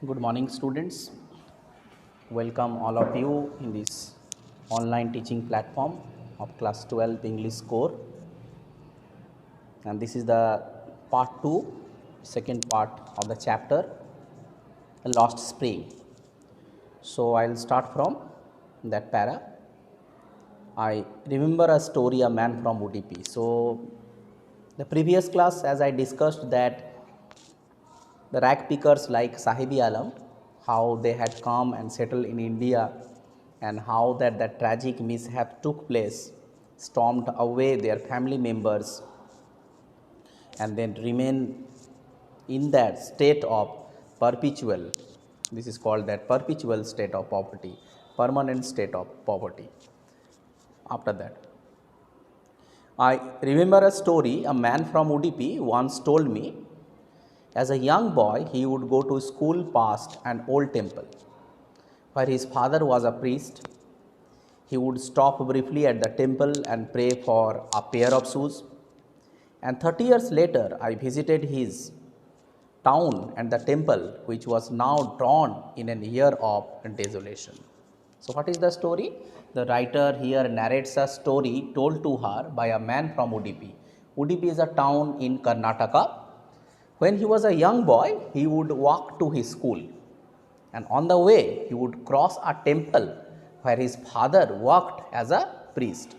Good morning, students. Welcome all of you in this online teaching platform of class 12 English core. And this is the part 2, second part of the chapter Lost Spring. So I'll start from that para. I remember a story, a man from UDP. So the previous class, as I discussed, that the rag pickers like Sahibi Alam, how they had come and settled in India, and how that tragic mishap took place, stormed away their family members, and then remain in that state of perpetual, this is called that perpetual state of poverty, permanent state of poverty. After that, I remember a story a man from Udupi once told me. As a young boy, he would go to school past an old temple where his father was a priest. He would stop briefly at the temple and pray for a pair of shoes. And 30 years later, I visited his town and the temple, which was now drawn in an year of desolation. So, what is the story? The writer here narrates a story told to her by a man from Udupi. Udupi is a town in Karnataka. When he was a young boy, he would walk to his school, and on the way, he would cross a temple where his father worked as a priest.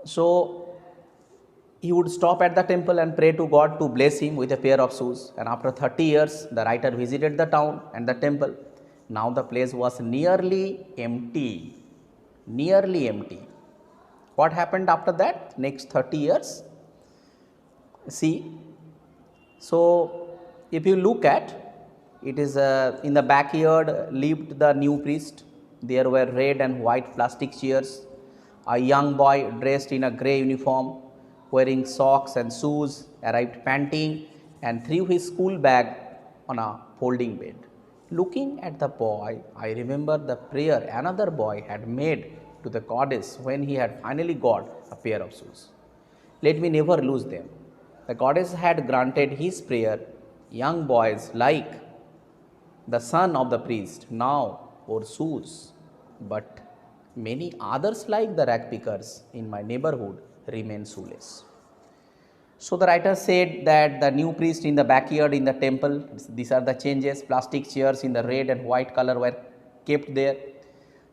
So, he would stop at the temple and pray to God to bless him with a pair of shoes. And after 30 years, the writer visited the town and the temple. Now the place was nearly empty. Nearly empty. What happened after that? Next 30 years? See, so if you look at it, is in the backyard lived the new priest. There were red and white plastic chairs. A young boy dressed in a grey uniform, wearing socks and shoes, arrived panting and threw his school bag on a folding bed. Looking at the boy, I remember the prayer another boy had made to the goddess when he had finally got a pair of shoes. Let me never lose them. The goddess had granted his prayer. Young boys like the son of the priest now wore shoes, but many others like the rag pickers in my neighborhood remain shoeless. So the writer said that the new priest in the backyard in the temple, these are the changes, plastic chairs in the red and white color were kept there.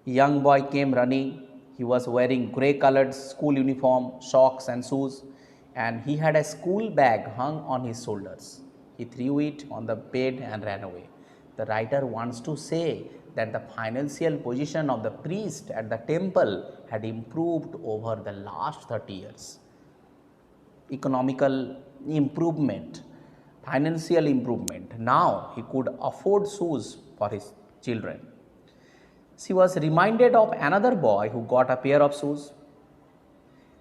Young boy came running. He was wearing grey colored school uniform, socks and shoes, and he had a school bag hung on his shoulders. He threw it on the bed and ran away. The writer wants to say that the financial position of the priest at the temple had improved over the last 30 years. Economical improvement, financial improvement. Now he could afford shoes for his children. She was reminded of another boy who got a pair of shoes,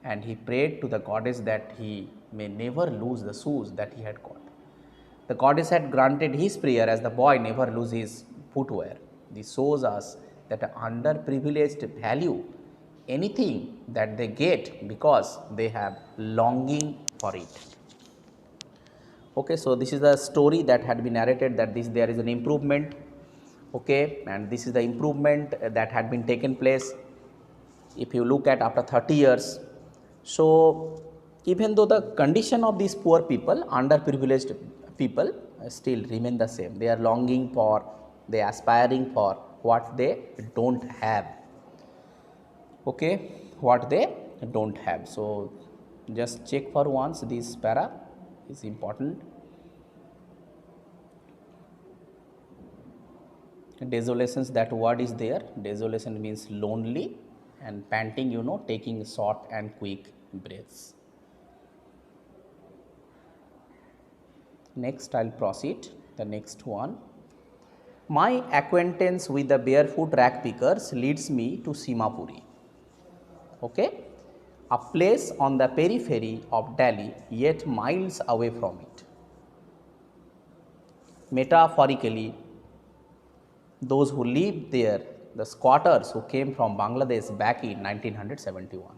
and he prayed to the goddess that he may never lose the shoes that he had got. The goddess had granted his prayer as the boy never lose his footwear. This shows us that underprivileged value anything that they get because they have longing for it. Okay, so this is the story that had been narrated, that there is an improvement. Okay, and this is the improvement that had been taken place. If you look at after 30 years, so even though the condition of these poor people, underprivileged people, still remain the same. They are longing for, they are aspiring for what they don't have. Okay, what they don't have. So just check for once, this para is important. Desolations, that word is there. Desolation means lonely, and panting, taking short and quick breaths. Next, I'll proceed. The next one. My acquaintance with the barefoot rag pickers leads me to Simapuri. Okay, a place on the periphery of Delhi, yet miles away from it. Metaphorically, those who lived there, the squatters who came from Bangladesh back in 1971.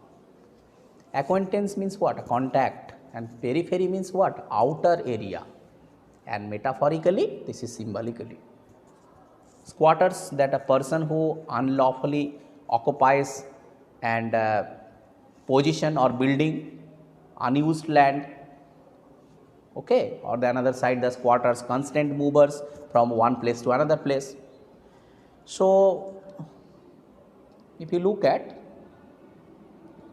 Acquaintance means what? Contact. And periphery means what? Outer area. and metaphorically this is symbolically. Squatters, that a person who unlawfully occupies and position or building unused land, okay, or the another side the squatters, constant movers from one place to another place. So if you look at,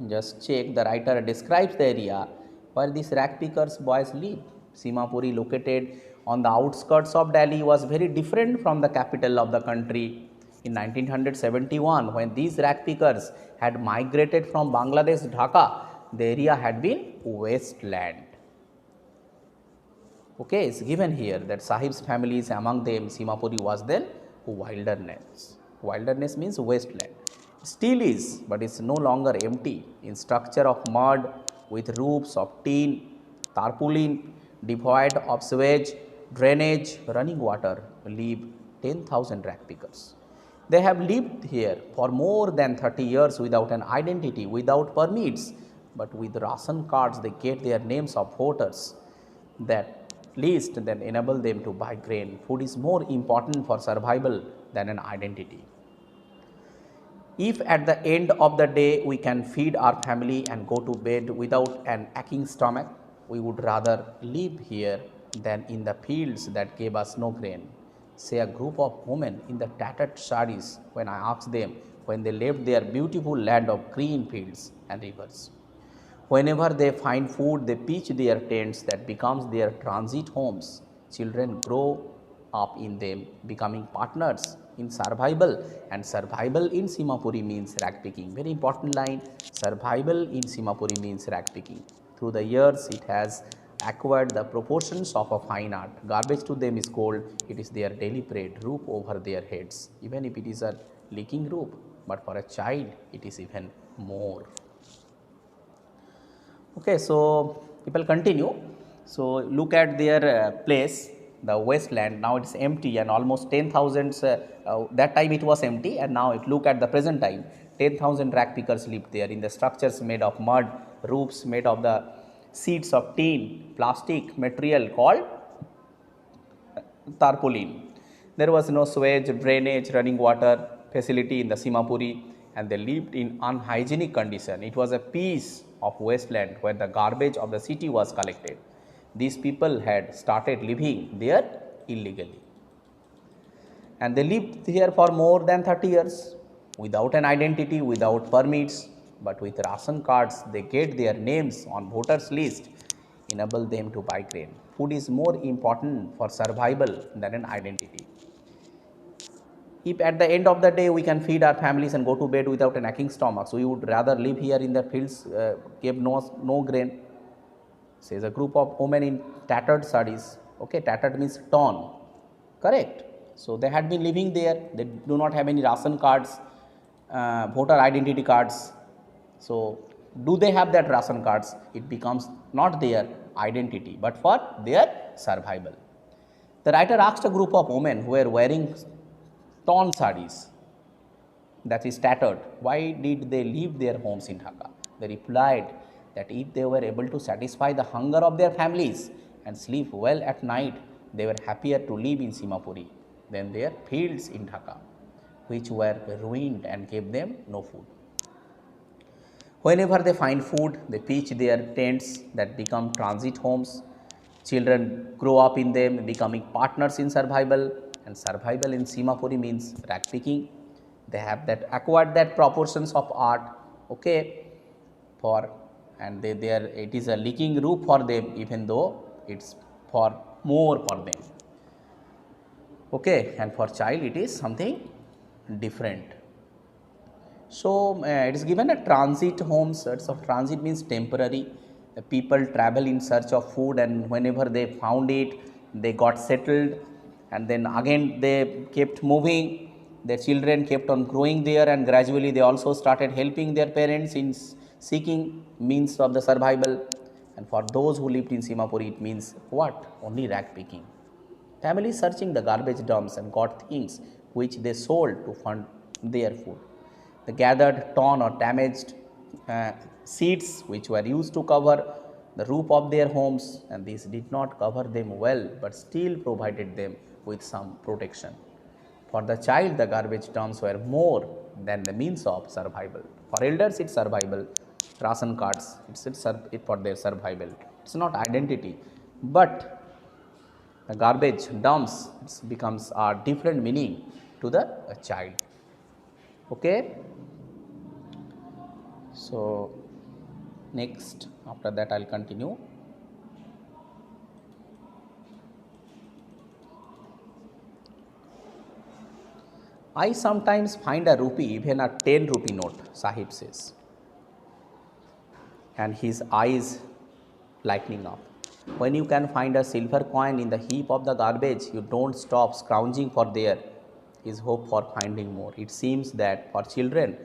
just check, the writer describes the area where these rag pickers boys live. Simapuri, located on the outskirts of Delhi, was very different from the capital of the country. In 1971, when these rag pickers had migrated from Bangladesh, Dhaka, the area had been wasteland. Okay, it's given here that Sahib's families, among them Simapuri was then wilderness. Wilderness means wasteland. Still is, but it's no longer empty. In structure of mud with roofs of tin, tarpaulin, devoid of sewage, drainage, running water, live 10,000 rag pickers. They have lived here for more than 30 years without an identity, without permits, but with ration cards they get their names of voters. That list that enable them to buy grain. Food is more important for survival than an identity. If at the end of the day we can feed our family and go to bed without an aching stomach, we would rather live here than in the fields that gave us no grain. Say a group of women in the tattered saris when I asked them when they left their beautiful land of green fields and rivers. Whenever they find food, they pitch their tents that becomes their transit homes. Children grow up in them, becoming partners in survival, and survival in Simapuri means rag picking. Very important line, survival in Simapuri means rag picking. Through the years, it has acquired the proportions of a fine art. Garbage to them is gold, it is their daily bread, roof over their heads, even if it is a leaking roof, but for a child, it is even more. Okay, so people continue. So look at their place, the wasteland. Now it's empty, and almost 10,000. That time it was empty, and now if look at the present time, 10,000 rag pickers live there in the structures made of mud, roofs made of the sheets of tin, plastic material called tarpaulin. There was no sewage, drainage, running water facility in the Simapuri, and they lived in unhygienic condition. It was a piece of wasteland where the garbage of the city was collected. These people had started living there illegally, and they lived here for more than 30 years without an identity, without permits, but with ration cards they get their names on voters list, enable them to buy grain. Food is more important for survival than an identity. If at the end of the day we can feed our families and go to bed without an aching stomach, so we would rather live here in the fields, give no grain. Says a group of women in tattered sarees. Okay, tattered means torn, correct? So they had been living there. They do not have any ration cards, voter identity cards. So do they have that ration cards? It becomes not their identity, but for their survival. The writer asked a group of women who were wearing torn sarees, that is tattered, why did they leave their homes in Dhaka? They replied that if they were able to satisfy the hunger of their families and sleep well at night, they were happier to live in Simapuri than their fields in Dhaka, which were ruined and gave them no food. Whenever they find food, they pitch their tents that become transit homes. Children grow up in them, becoming partners in survival, and survival in Simapuri means rag picking. They have that acquired that proportions of art, okay, for, and it is a leaking roof for them, even though it's for more for them, okay, and for child it is something different. So it is given a transit homes. So transit means temporary. The people travel in search of food, and whenever they found it, they got settled, and then again they kept moving. Their children kept on growing there, and gradually they also started helping their parents in seeking means of the survival. And for those who lived in Simapuri, it means what? Only rag picking. Families searching the garbage dumps and got things which they sold to fund their food. The gathered torn or damaged seeds which were used to cover the roof of their homes, and this did not cover them well but still provided them with some protection. For the child, the garbage dumps were more than the means of survival. For elders, it's survival. Ration cards, it's for their survival. It's not identity. But the garbage dumps becomes a different meaning to the child. Okay. So next, after that, I'll continue. I sometimes find a rupee, even a 10 rupee note, Sahib says, and his eyes lightening up. When you can find a silver coin in the heap of the garbage, you don't stop scrounging for there is hope for finding more. It seems that for children,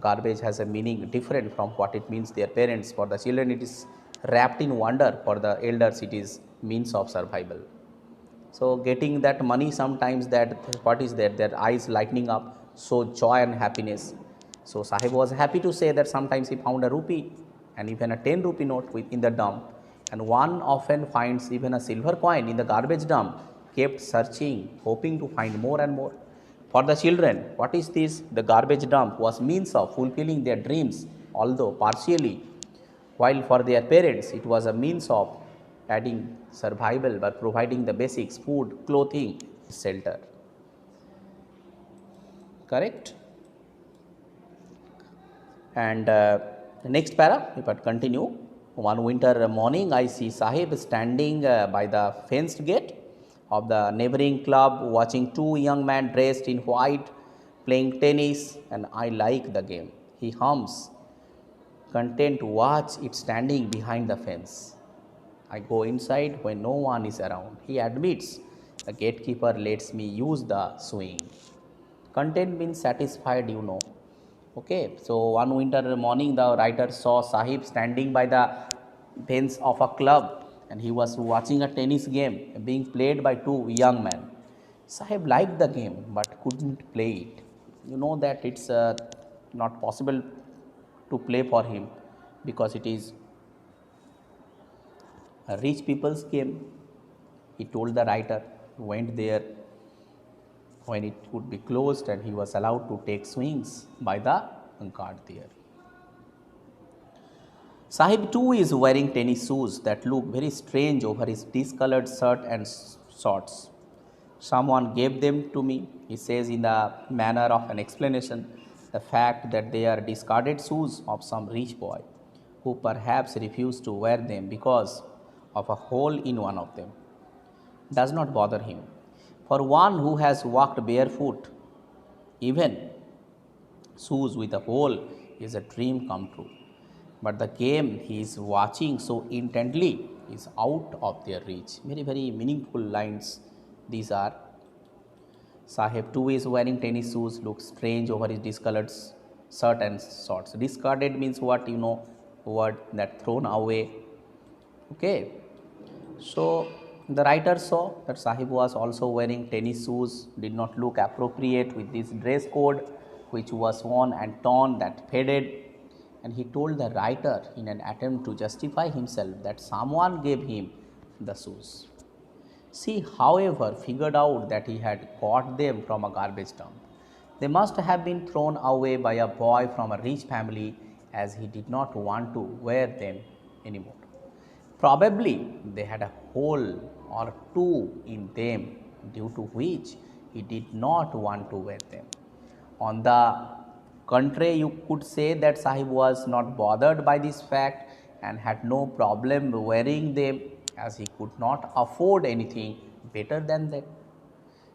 garbage has a meaning different from what it means their parents. For the children, it is wrapped in wonder. For the elders, it is means of survival. So getting that money, sometimes that what is there, their eyes lightening up, so joy and happiness. So Sahib was happy to say that sometimes he found a rupee and even a 10 rupee note in the dump, and one often finds even a silver coin in the garbage dump, kept searching, hoping to find more and more. For the children, what is this? The garbage dump was means of fulfilling their dreams, although partially, while for their parents it was a means of adding survival by providing the basics: food, clothing, shelter. Correct? And the next para, if I continue. One winter morning, I see Sahib standing by the fenced gate of the neighboring club, watching two young men dressed in white playing tennis, and I like the game. He hums, content to watch it standing behind the fence. I go inside when no one is around. He admits the gatekeeper lets me use the swing. Content means satisfied, you know. Okay, so one winter morning, the writer saw Sahib standing by the fence of a club, and he was watching a tennis game being played by two young men. Sahib liked the game but couldn't play it. You know that it's not possible to play for him because it is a rich people's game. He told the writer, went there when it would be closed, and he was allowed to take swings by the guard there. Sahib too is wearing tennis shoes that look very strange over his discolored shirt and shorts. Someone gave them to me, he says in the manner of an explanation, the fact that they are discarded shoes of some rich boy who perhaps refused to wear them because of a hole in one of them does not bother him. For one who has walked barefoot, even shoes with a hole is a dream come true. But the game he is watching so intently is out of their reach. Very, very meaningful lines these are. Sahib too is wearing tennis shoes, looks strange over his discolored shirt and shorts. Discarded means what, you know, word that thrown away. Okay. So the writer saw that Sahib was also wearing tennis shoes, did not look appropriate with this dress code, which was worn and torn, that faded, and he told the writer in an attempt to justify himself that someone gave him the shoes. She, however, figured out that he had got them from a garbage dump. They must have been thrown away by a boy from a rich family, as he did not want to wear them anymore. Probably they had a hole or two in them, due to which he did not want to wear them. On the contrary, you could say that Sahib was not bothered by this fact and had no problem wearing them, as he could not afford anything better than them.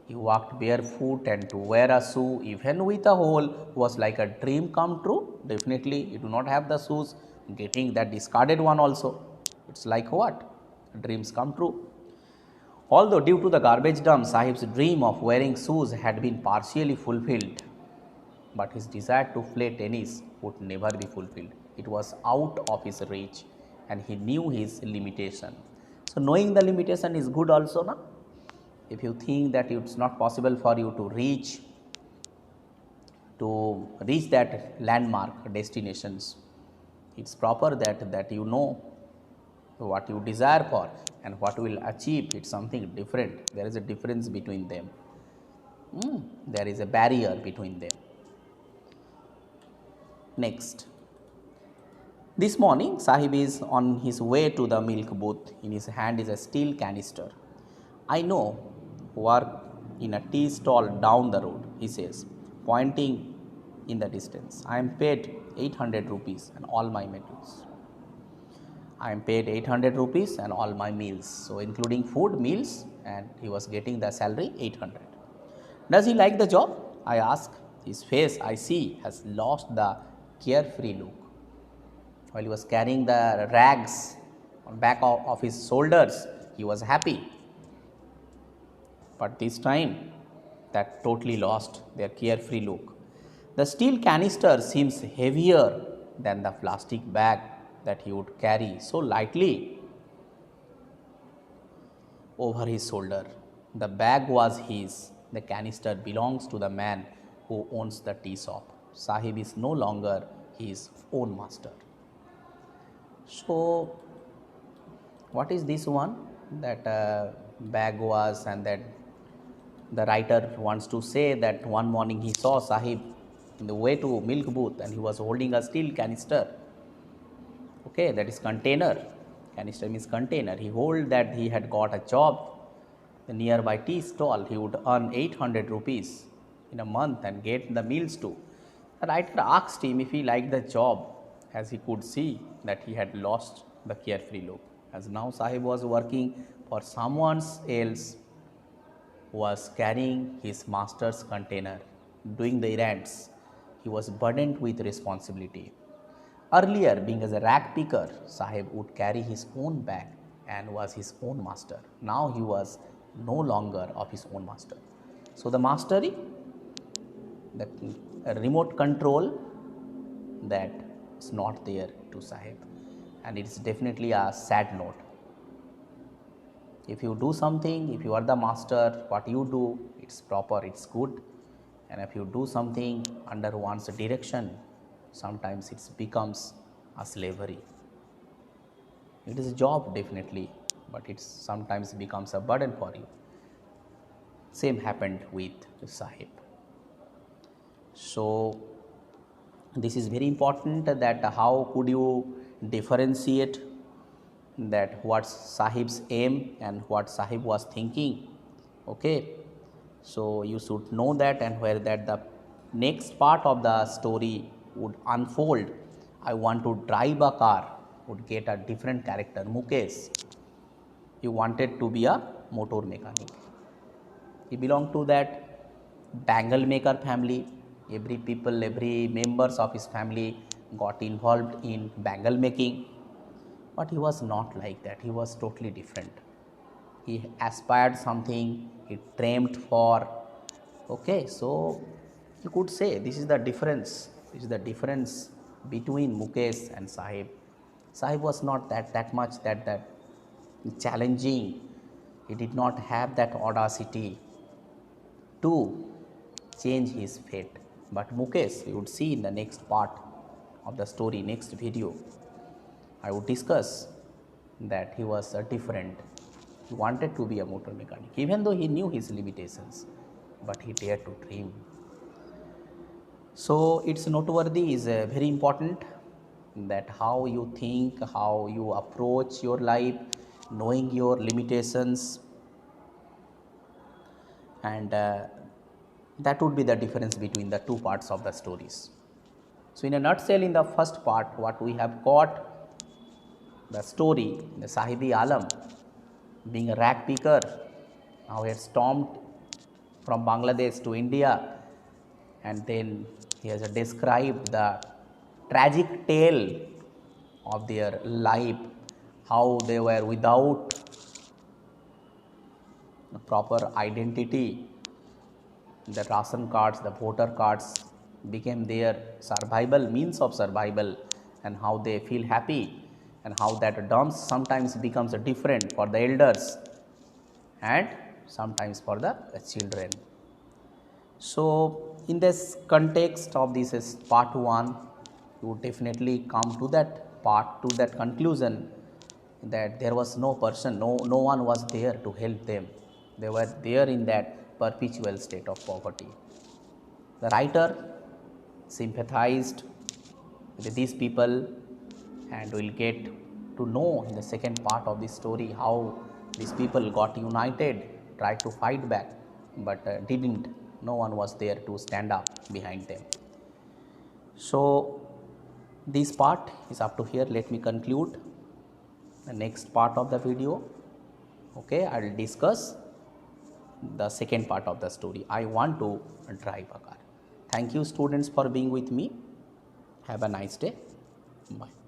He walked barefoot, and to wear a shoe even with a hole was like a dream come true. Definitely, you do not have the shoes, getting that discarded one also. It's like what? Dreams come true. Although due to the garbage dump, Sahib's dream of wearing shoes had been partially fulfilled, but his desire to play tennis would never be fulfilled. It was out of his reach, and he knew his limitation. So knowing the limitation is good also, na? If you think that it's not possible for you to reach that landmark destinations, it's proper that you know what you desire for and what you will achieve, it's something different. There is a difference between them. There is a barrier between them. Next, this morning Sahib is on his way to the milk booth. In his hand is a steel canister. I know, work in a tea stall down the road, he says, pointing in the distance. I am paid 800 rupees and all my meals. I am paid 800 rupees and all my meals. So including food, meals, and he was getting the salary 800. Does he like the job? I ask. His face, I see, has lost the carefree look. While he was carrying the rags on back of his shoulders, he was happy. But this time, that totally lost their carefree look. The steel canister seems heavier than the plastic bag that he would carry so lightly over his shoulder. The bag was his. The canister belongs to the man who owns the tea shop. Sahib is no longer his own master. So, what is this one? That bag was, and that the writer wants to say that one morning he saw Sahib in the way to milk booth and he was holding a steel canister. Okay, that is container. Canister means container. He told that he had got a job the nearby tea stall. He would earn 800 rupees in a month and get the meals too. The writer asked him if he liked the job, as he could see that he had lost the carefree look. As now Sahib was working for someone else who was carrying his master's container, doing the errands. He was burdened with responsibility. Earlier, being as a rag picker, Sahib would carry his own bag and was his own master. Now he was no longer of his own master. So the mastery, the remote control, that is not there to Sahib, and it's definitely a sad note. If you do something, if you are the master, what you do, it's proper, it's good. And if you do something under one's direction, sometimes it becomes a slavery. It is a job definitely, but it sometimes becomes a burden for you. Same happened with Sahib. So this is very important, that how could you differentiate that what Sahib's aim and what Sahib was thinking. Okay, so you should know that, and where that the next part of the story would unfold. I want to drive a car would get a different character. Mukesh, he wanted to be a motor mechanic. He belonged to that bangle maker family. Every members of his family got involved in bangle making. But he was not like that. He was totally different. He aspired something, he dreamed for. Okay, so you could say this is the difference. This is the difference between Mukesh and Sahib. Sahib was not that much that challenging. He did not have that audacity to change his fate. But Mukesh, we would see in the next part of the story, next video, I would discuss that he was different. He wanted to be a motor mechanic, even though he knew his limitations, but he dared to dream. So it's noteworthy, is very important, that how you think, how you approach your life, knowing your limitations, and that would be the difference between the two parts of the stories. So in a nutshell, in the first part, what we have got, the story, the Sahibi Alam being a rag picker, now he had stormed from Bangladesh to India, and then he has described the tragic tale of their life, how they were without the proper identity. The ration cards, the voter cards became their survival, means of survival, and how they feel happy, and how that dumps sometimes becomes different for the elders and sometimes for the children. So in this context of this is part 1, you definitely come to that part, to that conclusion, that there was no person, no one was there to help them. They were there in that perpetual state of poverty. The writer sympathized with these people, and we'll get to know in the second part of the story how these people got united, tried to fight back, but didn't. No one was there to stand up behind them. So this part is up to here. Let me conclude the next part of the video. Okay, I will discuss the second part of the story. I want to drive a car. Thank you students for being with me. Have a nice day. Bye.